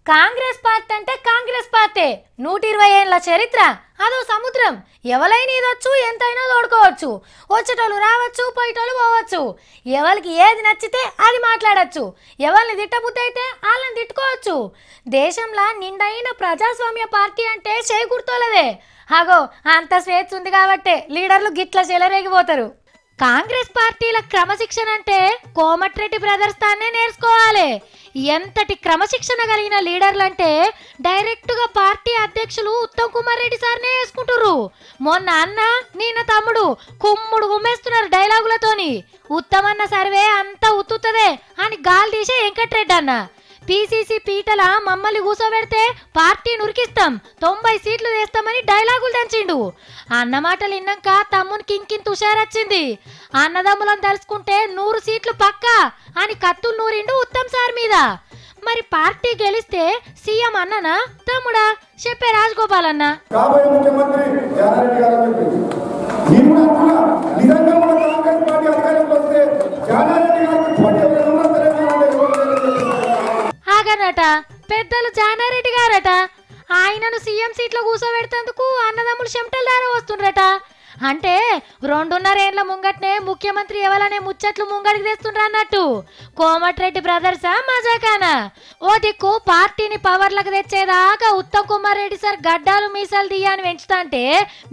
Congress party అంటే Congress party 120 ఏళ్ల చరిత్ర అదో సముద్రం ఎవలైనా ఇదొచ్చు ఎంతైనా తోడుకోవచ్చు వచ్చేటోళ్ళు రావచ్చు పోయేటోళ్ళు పోవచ్చు ఎవరికి ఏది నచ్చితే అది మాట్లాడొచ్చు ఎవల్ని తిట్టబుద్ధి అయితే వాళ్ళని తిట్టుకోవచ్చు దేశంలో నిండైన ప్రజాస్వామ్య పార్టీ అంటే చేకూర్తోలదే హాగో అంత స్వేచ్ఛ ఉంది కాబట్టి లీడర్లు గిట్ల చెలరేగిపోతారు కాంగ్రెస్ పార్టీల క్రమశిక్షణ అంటే కోమటిరెడ్డి బ్రదర్స్ తానే నేర్చుకోవాలి ఎంతటి క్రమశిక్షణ కలిగిన లీడర్లు అంటే డైరెక్ట్ గా పార్టీ అధ్యక్షులు ఉత్తమ్ కుమార్ రెడ్డి సార్నే వేసుకుంటుర్రు మొన్న అన్న నిన్న తమ్ముడు కుమ్ముడు గుమ్మేస్తున్నారు డైలాగులతోని ఉత్తమన్న సర్వే అంతా ఉత్తుతదే అని గాలి తీసే వెంకట్రెడ్డి అన్న పీసీసీ పీటల మమ్మల్ని కూసోబెడితే పార్టీ నురికిస్తాం 90 సీట్లు వేస్తామని డైలాగులు దంచిండు అన్న మాటలు విన్నాక తమ్మునికి ఇంకింత హుషారొచ్చింది అన్నదమ్ములను తలుసుకుంటే 100 సీట్లు పక్కా అని కత్తులు నూరిండు ఉత్తమ్ సార్ మీద మరి పార్టీ గెలిస్తే సీఎం అన్ననా తమ్ముడా చెప్పే రాజగోపాల్ అన్న ఆగనట పెద్దలు జానారెడ్డి గారట ఆయనను సీఎం సీట్లో కూసోబెడతందుకు అన్నదమ్ములు చెమటలు దార వస్తుండ్రట అంటే 2.5 ఏళ్ల ముంగట్నే ముఖ్యమంత్రి ఎవలనే ముచ్చట్లు ముంగడికి తెస్తుండ్ర అన్నట్టు కోమటిరెడ్డి బ్రదర్సా మజాకానా ఓ దిక్కు పార్టీని పవర్లకు తెచ్చేదాకా ఉత్తమ్ కుమార్ రెడ్డి సార్ గడ్డాలు మీసాలు దియ్యాని పెంచుతాంటే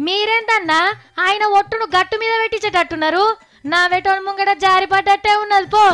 మీరేందన్నా ఆయన ఒట్టును గట్టు మీద పెట్టించేటట్టున్నారు నా వెటోన్ ముంగడ జారిపడ్డట్టే ఉన్నది పో